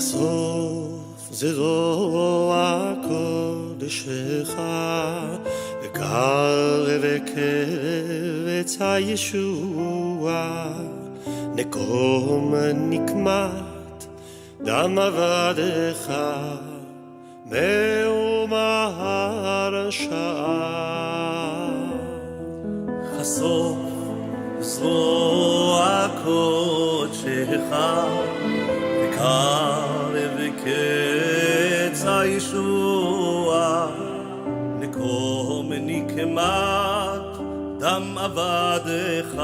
סוף זרוע קודשך וקרב קרץ הישוע נקום נקמת דם עבדך מאומה הרשעה חשוף זרוע קודשך וקרב קץ הישוע נקום נקמת דם עבדך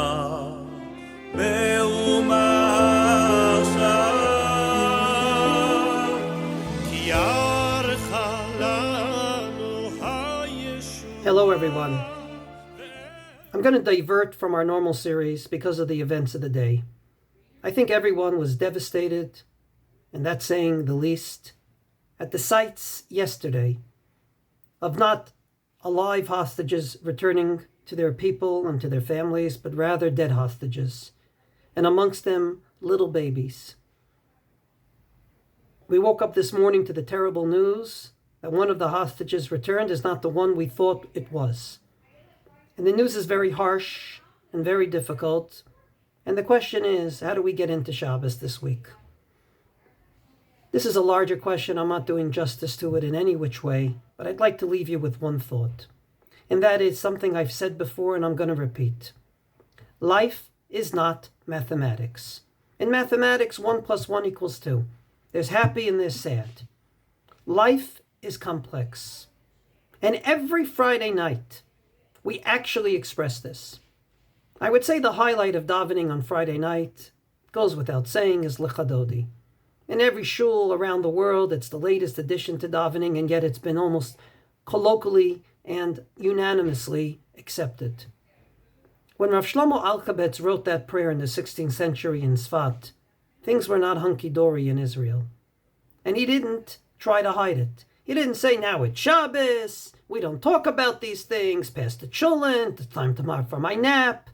מאומה הרשעה כי ירך לנו הישוע. Hello everyone. I'm going to divert from our normal series because of the events of the day. I think everyone was devastated, and that's saying the least, at the sights yesterday of not alive hostages returning to their people and to their families, but rather dead hostages, and amongst them little babies. We woke up this morning to the terrible news that one of the hostages returned is not the one we thought it was. And the news is very harsh and very difficult. And the question is, how do we get into Shabbos this week? This is a larger question. I'm not doing justice to it in any which way, but I'd like to leave you with one thought. And that is something I've said before and I'm going to repeat. Life is not mathematics. In mathematics, 1 + 1 = 2. There's happy and there's sad. Life is complex. And every Friday night, we actually express this. I would say the highlight of davening on Friday night, goes without saying, is L'chadodi. In every shul around the world, it's the latest addition to davening, and yet it's been almost colloquially and unanimously accepted. When Rav Shlomo Alkabetz wrote that prayer in the 16th century in Sfat, things were not hunky-dory in Israel. And he didn't try to hide it. He didn't say, now it's Shabbos, we don't talk about these things, past the chulent, it's time tomorrow for my nap.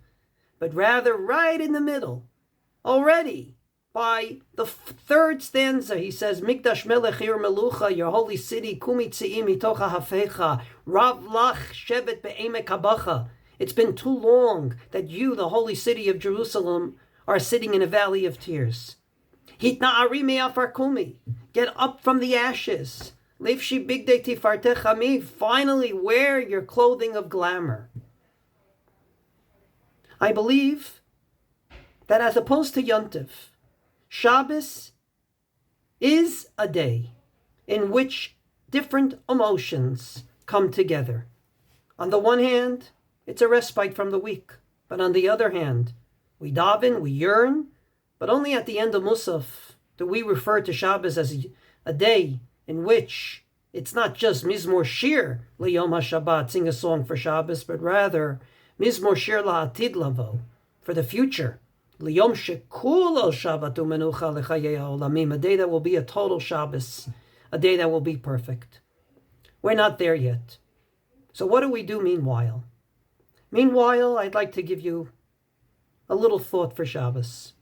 But rather, right in the middle, already, by the third stanza, he says, Mikdash melech ir melucha, your holy city, kumi tzi'im mitocha hafecha, rav lach shevet be'emek habacha. It's been too long that you, the holy city of Jerusalem, are sitting in a valley of tears. Hitna'ari me'afar kumi, get up from the ashes. Lifshi bigdei tifartecha mi, finally wear your clothing of glamour. I believe that as opposed to Yontif, Shabbos is a day in which different emotions come together. On the one hand, it's a respite from the week. But on the other hand, we daven, we yearn, but only at the end of Musaf do we refer to Shabbos as a day in which it's not just Mizmor Shir L'Yom HaShabbat, sing a song for Shabbos, but rather Mizmor Shir La'atid Lavo, for the future. L'Yom Shekulo Shabbat U'Menucha L'Chayei HaOlamim, a day that will be a total Shabbos, a day that will be perfect. We're not there yet. So what do we do meanwhile? Meanwhile, I'd like to give you a little thought for Shabbos.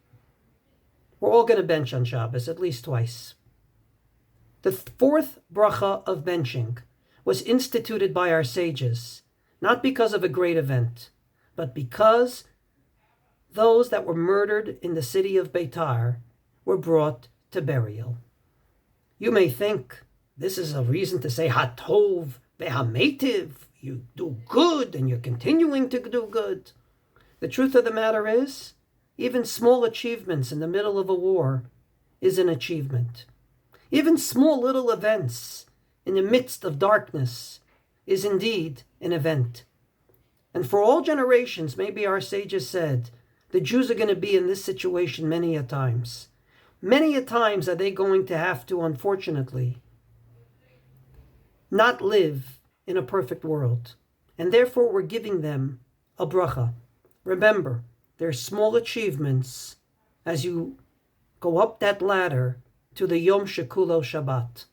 We're all going to bench on Shabbos at least twice. The fourth bracha of benching was instituted by our sages, not because of a great event, but because those that were murdered in the city of Beitar were brought to burial. You may think this is a reason to say Hatov ve'hametiv, you do good and you're continuing to do good. The truth of the matter is, even small achievements in the middle of a war is an achievement. Even small little events in the midst of darkness is indeed an event. And for all generations, maybe our sages said, the Jews are going to be in this situation many a times. Many a times are they going to have to, unfortunately, not live in a perfect world. And therefore we're giving them a bracha. Remember, there's small achievements as you go up that ladder to the Yom Shekulo Shabbat.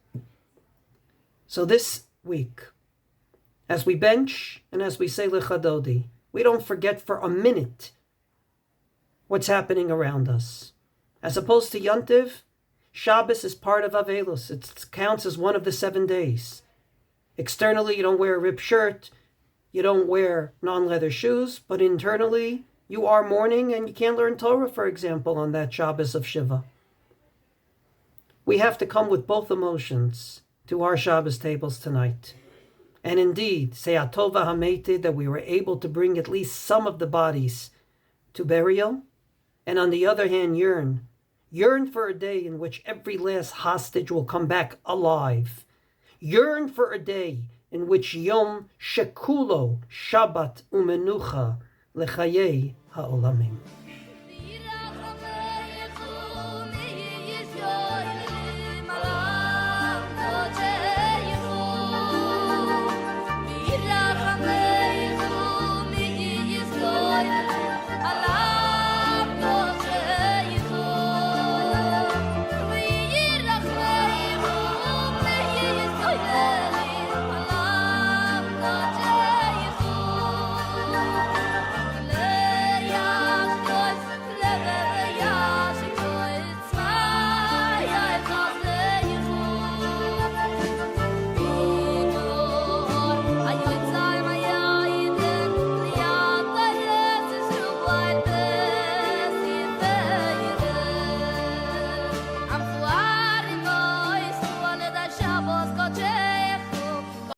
So this week, as we bench and as we say L'chadodi, we don't forget for a minute what's happening around us. As opposed to Yontiv, Shabbos is part of Avelus. It counts as one of the 7 days. Externally, you don't wear a ripped shirt, you don't wear non-leather shoes, but internally, you are mourning and you can't learn Torah, for example, on that Shabbos of Shiva. We have to come with both emotions to our Shabbos tables tonight. And indeed, say Atova Hameted, that we were able to bring at least some of the bodies to burial, and on the other hand, yearn for a day in which every last hostage will come back alive. Yearn for a day in which Yom Shekulo Shabbat Umenucha Lechayei Ha'olamim.